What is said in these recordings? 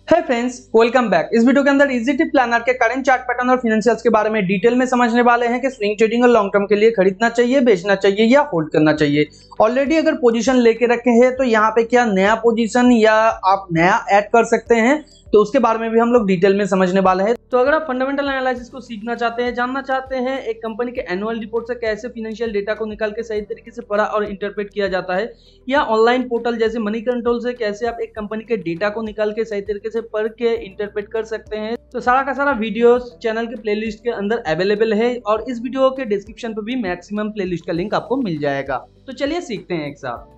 है friends, welcome back. इस video के अंदर इजी प्लानर के करंट चार्ट पैटर्न और फाइनेंशियल्स के बारे में डिटेल में समझने वाले हैं कि स्विंग ट्रेडिंग और लॉन्ग टर्म के लिए खरीदना चाहिए, बेचना चाहिए या होल्ड करना चाहिए। ऑलरेडी अगर पोजीशन लेके रखे हैं तो यहाँ पे क्या नया पोजीशन या आप नया ऐड कर सकते हैं, तो उसके बारे में भी हम लोग डिटेल में समझने वाले हैं। तो अगर आप फंडामेंटल एनालिसिस को सीखना चाहते हैं, जानना चाहते हैं एक कंपनी के एनुअल रिपोर्ट से कैसे फाइनेंशियल डेटा को निकाल के सही तरीके से पढ़ा और इंटरप्रेट किया जाता है, या ऑनलाइन पोर्टल जैसे मनी कंट्रोल से कैसे आप एक कंपनी के डेटा को निकाल के सही तरीके से पढ़ के इंटरप्रेट कर सकते हैं, तो सारा का सारा वीडियोस चैनल के प्लेलिस्ट के अंदर अवेलेबल है और इस वीडियो के डिस्क्रिप्शन पर भी मैक्सिमम प्लेलिस्ट का लिंक आपको मिल जाएगा। तो चलिए सीखते हैं एक साथ।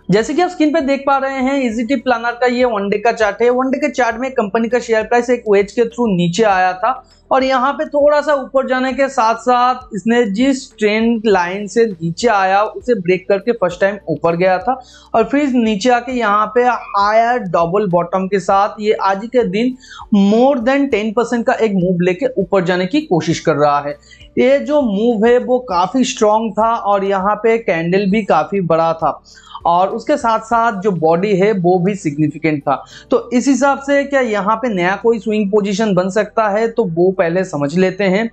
जैसे कि आप स्क्रीन पे देख पा रहे हैं, इजी प्लानर का ये वन डे का चार्ट है। वन डे के चार्ट में कंपनी का शेयर प्राइस एक वेज के थ्रू नीचे आया था और यहाँ पे थोड़ा सा ऊपर जाने के साथ साथ इसने जिस ट्रेंड लाइन से नीचे आया उसे ब्रेक करके फर्स्ट टाइम ऊपर गया था और फिर नीचे आके यहाँ पे हायर डबल बॉटम के साथ ये आज के दिन मोर देन 10% का एक मूव लेके ऊपर जाने की कोशिश कर रहा है। ये जो मूव है वो काफी स्ट्रॉन्ग था और यहाँ पे कैंडल भी काफी बड़ा था और उसके साथ साथ जो बॉडी है वो भी सिग्निफिकेंट था। तो इस हिसाब से क्या यहाँ पे नया कोई स्विंग पोजीशन बन सकता है, तो वो पहले समझ लेते हैं।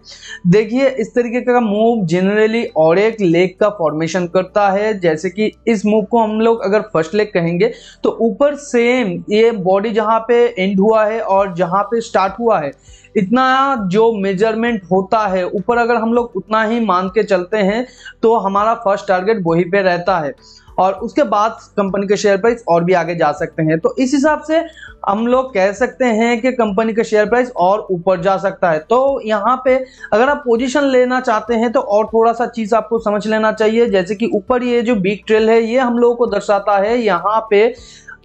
देखिए, इस तरीके का मूव जनरली और एक लेग का फॉर्मेशन करता है। जैसे कि इस मूव को हम लोग अगर फर्स्ट लेग कहेंगे तो ऊपर सेम ये बॉडी जहाँ पे एंड हुआ है और जहाँ पे स्टार्ट हुआ है इतना जो मेजरमेंट होता है ऊपर, अगर हम लोग उतना ही मान के चलते हैं तो हमारा फर्स्ट टारगेट वहीं पे रहता है और उसके बाद कंपनी के शेयर प्राइस और भी आगे जा सकते हैं। तो इस हिसाब से हम लोग कह सकते हैं कि कंपनी का शेयर प्राइस और ऊपर जा सकता है। तो यहाँ पे अगर आप पोजीशन लेना चाहते हैं तो और थोड़ा सा चीज आपको समझ लेना चाहिए। जैसे कि ऊपर ये जो बिग ट्रेल है ये हम लोगों को दर्शाता है यहाँ पे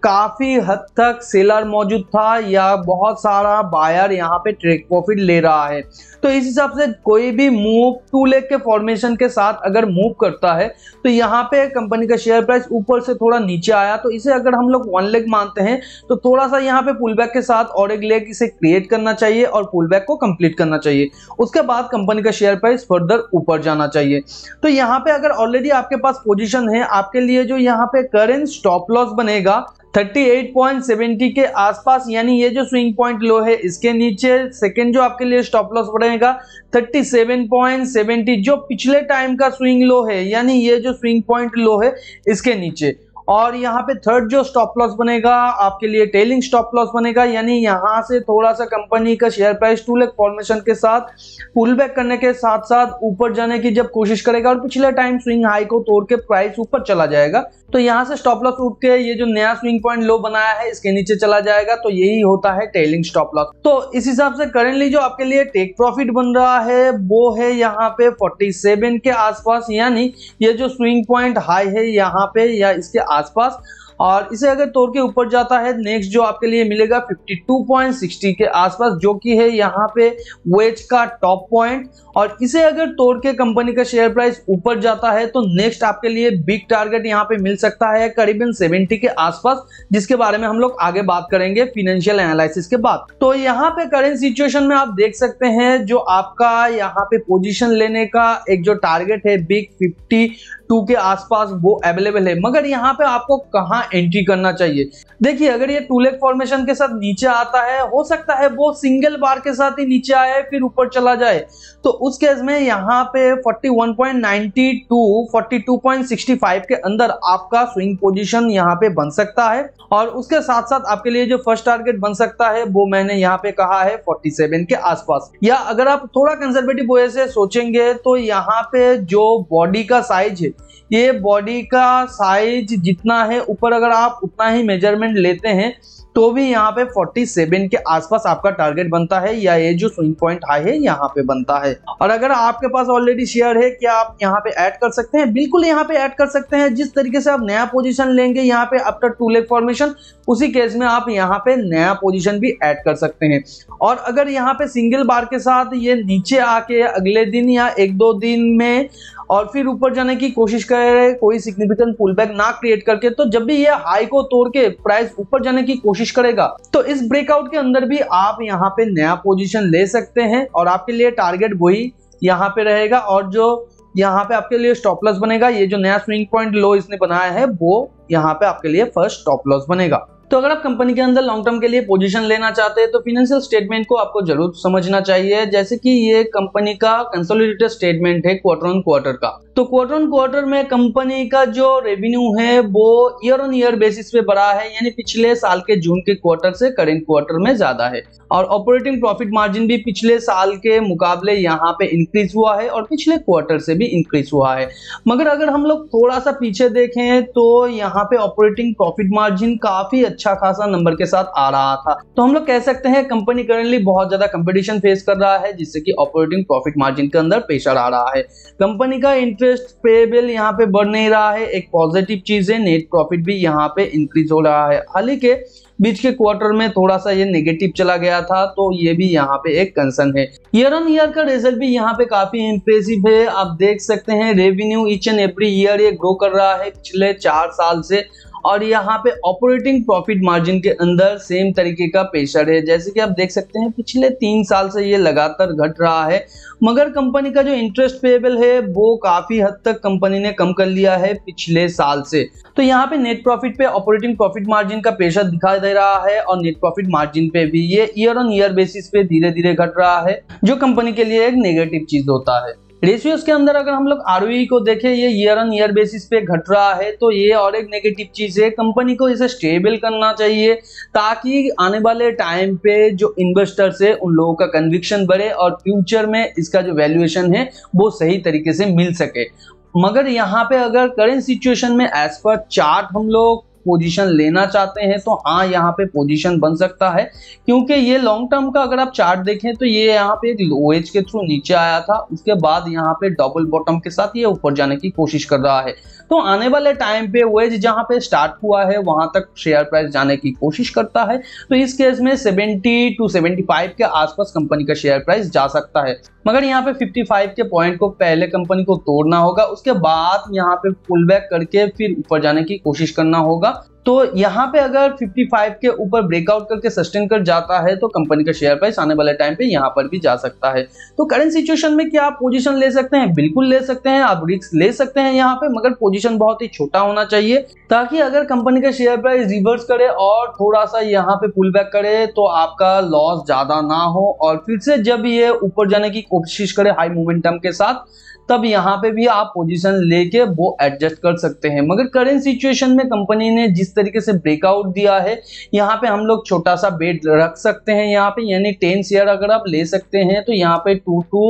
काफी हद तक सेलर मौजूद था या बहुत सारा बायर यहाँ पे ट्रेड प्रॉफिट ले रहा है। तो इस हिसाब से कोई भी मूव टू लेग के फॉर्मेशन के साथ अगर मूव करता है तो यहाँ पे कंपनी का शेयर प्राइस ऊपर से थोड़ा नीचे आया तो इसे अगर हम लोग वन लेग मानते हैं तो थोड़ा सा यहाँ पे पुल बैक के साथ और एक लेग इसे क्रिएट करना चाहिए और पुल बैक को कंप्लीट करना चाहिए। उसके बाद कंपनी का शेयर प्राइस फर्दर ऊपर जाना चाहिए। तो यहाँ पे अगर ऑलरेडी आपके पास पोजीशन है, आपके लिए जो यहाँ पे करेंट स्टॉप लॉस बनेगा 38.70 के आसपास, यानी ये जो स्विंग पॉइंट लो है इसके नीचे। सेकेंड जो आपके लिए स्टॉप लॉस बढ़ेगा 37.70, जो पिछले टाइम का स्विंग लो है, यानी ये जो स्विंग पॉइंट लो है इसके नीचे। और यहाँ पे थर्ड जो स्टॉप लॉस बनेगा आपके लिए टेलिंग स्टॉप लॉस बनेगा, यानी यहाँ से थोड़ा सा कंपनी का share price two leg formation के साथ पुल बैक करने के साथ साथ ऊपर जाने की जब कोशिश करेगा और पिछले टाइम स्विंग हाई को तोड़ के प्राइस ऊपर चला जाएगा तो यहाँ से स्टॉप लॉस उठ के ये जो नया स्विंग पॉइंट लो बनाया है इसके नीचे चला जाएगा। तो यही होता है टेलिंग स्टॉप लॉस। तो इस हिसाब से करेंटली जो आपके लिए टेक प्रॉफिट बन रहा है वो है यहाँ पे 47 के आसपास, यानी ये जो स्विंग पॉइंट हाई है यहाँ पे या इसके आसपास, और इसे अगर तोड़ के ऊपर जाता है नेक्स्ट जो आपके लिए मिलेगा 52.60 के आसपास, जो कि है यहाँ पे वेज का टॉप पॉइंट। और इसे अगर तोड़ के कंपनी का शेयर प्राइस ऊपर जाता है तो नेक्स्ट आपके लिए बिग टारगेट यहाँ पे मिल सकता है करीबन 70 के आसपास, जिसके बारे में हम लोग आगे बात करेंगे फाइनेंशियल एनालिसिस के बाद। तो यहाँ पे करेंट सिचुएशन में आप देख सकते हैं जो आपका यहाँ पे पोजीशन लेने का एक जो टारगेट है बिग 52 के आसपास वो अवेलेबल है, मगर यहाँ पे आपको कहाँ एंट्री करना चाहिए। देखिए, अगर ये टू लेग फॉर्मेशन के साथ नीचे आता है, हो सकता है वो सिंगल बार के साथ ही नीचे आए फिर ऊपर चला जाए, तो उस केस में यहाँ पे 41.92 42.65 के अंदर आपका स्विंग पोजीशन यहाँ पे बन सकता है। और उसके साथ साथ आपके लिए जो फर्स्ट टारगेट बन सकता है वो मैंने यहाँ पे कहा है 47 के आसपास। या अगर आप थोड़ा कंजर्वेटिव वे से सोचेंगे तो यहाँ पे जो बॉडी का साइज है, ये बॉडी का साइज जितना है ऊपर अगर आप उतना ही मेजरमेंट लेते हैं तो भी यहाँ पे 47 के आसपास आपका टारगेट बनता है, या ये जो स्विंग पॉइंट हाई है यहाँ पे बनता है। और अगर आपके पास ऑलरेडी शेयर है, क्या आप यहाँ पे ऐड कर सकते हैं? बिल्कुल यहाँ पे ऐड कर सकते हैं। जिस तरीके से आप नया पोजीशन लेंगे यहाँ पे आफ्टर टू लेग फॉर्मेशन, उसी केस में आप यहाँ पे नया पोजीशन भी ऐड कर सकते हैं। और अगर यहाँ पे सिंगल बार के साथ ये नीचे आके अगले दिन या एक दो दिन में और फिर ऊपर जाने की कोशिश करे कोई सिग्निफिकेंट पुल बैक ना क्रिएट करके, तो जब भी ये हाई को तोड़ के प्राइस ऊपर जाने की कोशिश करेगा तो इस ब्रेकआउट के अंदर भी आप यहाँ पे नया पोजीशन ले सकते हैं और आपके लिए टारगेट वही यहाँ पे रहेगा। और जो यहाँ पे आपके लिए स्टॉप लॉस बनेगा। ये जो नया स्विंग पॉइंट लो इसने बनाया है वो यहाँ पे आपके लिए फर्स्ट स्टॉप लॉस बनेगा। तो अगर आप कंपनी के अंदर लॉन्ग टर्म के लिए पोजीशन लेना चाहते हैं तो फाइनेंशियल स्टेटमेंट को आपको जरूर समझना चाहिए। जैसे कि ये कंपनी का कंसोलिडेटेड स्टेटमेंट है क्वार्टर ऑन क्वार्टर का। तो क्वार्टर ऑन क्वार्टर में कंपनी का जो रेवेन्यू है वो ईयर ऑन ईयर बेसिस पे बढ़ा है, यानी पिछले साल के जून के क्वार्टर से करेंट क्वार्टर में ज्यादा है। और ऑपरेटिंग प्रॉफिट मार्जिन भी पिछले साल के मुकाबले यहाँ पे इंक्रीज हुआ है और पिछले क्वार्टर से भी इंक्रीज हुआ है। मगर अगर हम लोग थोड़ा सा पीछे देखें तो यहाँ पे ऑपरेटिंग प्रॉफिट मार्जिन काफी अच्छा खासा नंबर के साथ आ रहा था। तो हम लोग कह सकते हैं कंपनी करेंटली बहुत ज्यादा कंपटीशन फेस कर रहा है, जिससे कि ऑपरेटिंग प्रॉफिट मार्जिन के अंदर प्रेशर आ रहा है। कंपनी का इंटरेस्ट पेएबल यहाँ पे बढ़ नहीं रहा है, एक पॉजिटिव चीज है। नेट प्रॉफिट भी यहाँ पे इंक्रीज हो रहा है। हालांकि बीच के क्वार्टर में थोड़ा सा ये नेगेटिव चला गया था, तो ये भी यहाँ पे एक कंसर्न है। ईयर ऑन ईयर का रिजल्ट भी यहाँ पे काफी इंप्रेसिव है। आप देख सकते हैं revenue each and every year ये ग्रो कर रहा है पिछले 4 साल से। और यहाँ पे ऑपरेटिंग प्रॉफिट मार्जिन के अंदर सेम तरीके का प्रेशर है। जैसे कि आप देख सकते हैं पिछले 3 साल से ये लगातार घट रहा है। मगर कंपनी का जो इंटरेस्ट पेएबल है वो काफी हद तक कंपनी ने कम कर लिया है पिछले साल से। तो यहाँ पे नेट प्रॉफिट पे ऑपरेटिंग प्रॉफिट मार्जिन का प्रेशर दिखाई दे रहा है और नेट प्रॉफिट मार्जिन पे भी ये ईयर ऑन ईयर बेसिस पे धीरे धीरे घट रहा है, जो कंपनी के लिए एक नेगेटिव चीज होता है। रेशियोज के अंदर अगर हम लोग आरओई को देखें, ये ईयर ऑन ईयर बेसिस पे घट रहा है, तो ये और एक नेगेटिव चीज है। कंपनी को इसे स्टेबल करना चाहिए ताकि आने वाले टाइम पे जो इन्वेस्टर्स है उन लोगों का कन्विक्शन बढ़े और फ्यूचर में इसका जो वैल्यूएशन है वो सही तरीके से मिल सके। मगर यहाँ पे अगर करेंट सिचुएशन में एज पर चार्ट हम लोग पोजीशन लेना चाहते हैं तो हाँ, यहाँ पे पोजीशन बन सकता है, क्योंकि ये लॉन्ग टर्म का अगर आप चार्ट देखें तो ये यहाँ पे एक लो एज के थ्रू नीचे आया था, उसके बाद यहाँ पे डबल बॉटम के साथ ये ऊपर जाने की कोशिश कर रहा है। तो आने वाले टाइम पे वेज जहाँ पे स्टार्ट हुआ है वहां तक शेयर प्राइस जाने की कोशिश करता है। तो इस केस में 70 to 75 के आसपास कंपनी का शेयर प्राइस जा सकता है। मगर यहाँ पे 55 के पॉइंट को पहले कंपनी को तोड़ना होगा, उसके बाद यहाँ पे पुल बैक करके फिर ऊपर जाने की कोशिश करना होगा। तो यहाँ पे अगर 55 के ऊपर ब्रेकआउट करके सस्टेन कर जाता है तो कंपनी का शेयर प्राइस आने वाले टाइम पे यहाँ पर भी जा सकता है। तो करंट सिचुएशन में क्या आप पोजीशन ले सकते हैं? बिल्कुल ले सकते हैं, आप रिस्क ले सकते हैं यहाँ पे, मगर पोजीशन बहुत ही छोटा होना चाहिए, ताकि अगर कंपनी का शेयर प्राइस रिवर्स करे और थोड़ा सा यहाँ पे पुल बैक करे तो आपका लॉस ज्यादा ना हो, और फिर से जब ये ऊपर जाने की कोशिश करे हाई मोमेंटम के साथ, तब यहाँ पे भी आप पोजीशन लेके वो एडजस्ट कर सकते हैं। मगर करंट सिचुएशन में कंपनी ने जिस तरीके से ब्रेकआउट दिया है, यहाँ पे हम लोग छोटा सा बेट रख सकते हैं यहाँ पे, यानी 10 शेयर अगर आप ले सकते हैं तो यहाँ पे 2 to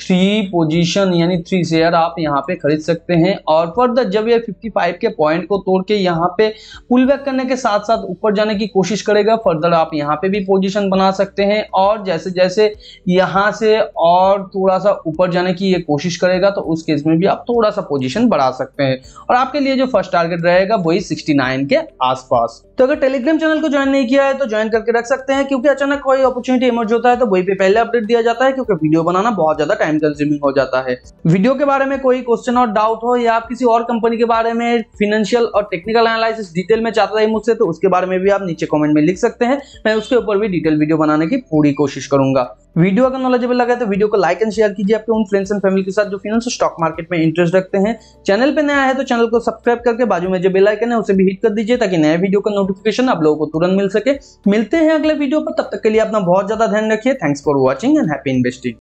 3 पोजीशन यानी 3 शेयर आप यहाँ पे खरीद सकते हैं। और फर्दर जब ये 55 के पॉइंट को तोड़ के यहाँ पे पुल बैक करने के साथ साथ ऊपर जाने की कोशिश करेगा, फर्दर आप यहाँ पे भी पोजीशन बना सकते हैं। और जैसे जैसे यहाँ से और थोड़ा सा ऊपर जाने की ये कोशिश करेगा तो उस केस में भी आप थोड़ा सा पोजीशन बढ़ा सकते हैं। और आपके लिए जो फर्स्ट टारगेट रहेगा वही 69 के आसपास। तो अगर टेलीग्राम चैनल को ज्वाइन नहीं किया है तो ज्वाइन करके रख सकते हैं, क्योंकि अचानक कोई अपॉर्चुनिटी इमर्ज होता है तो वही पे पहले अपडेट दिया जाता है, क्योंकि वीडियो बनाना बहुत ज्यादा टाइम कंज्यूमिंग हो जाता है। वीडियो के बारे में कोई क्वेश्चन और डाउट हो, या आप किसी और कंपनी के बारे में फाइनेंशियल और टेक्निकल एनालिसिस डिटेल में चाहते हैं मुझसे, तो उसके बारे में भी आप नीचे कमेंट में लिख सकते हैं। मैं उसके ऊपर भी डिटेल वीडियो बनाने की पूरी कोशिश करूंगा। वीडियो अगर नॉलेजेबल लगा तो वीडियो को लाइक एंड शेयर कीजिए आपके उन फ्रेंड्स एंड फैमिली के साथ जो फाइनेंस और स्टॉक मार्केट में इंटरेस्ट रखते हैं। चैनल पे नया है तो चैनल को सब्सक्राइब करके बाजू में जो बेल आइकन है उसे भी हिट कर दीजिए, ताकि नए वीडियो का नोटिफिकेशन आप लोगों को तुरंत मिल सके। मिलते हैं अगले वीडियो पर, तब तक के लिए अपना बहुत ज्यादा ध्यान रखिए। Thanks for watching and happy investing.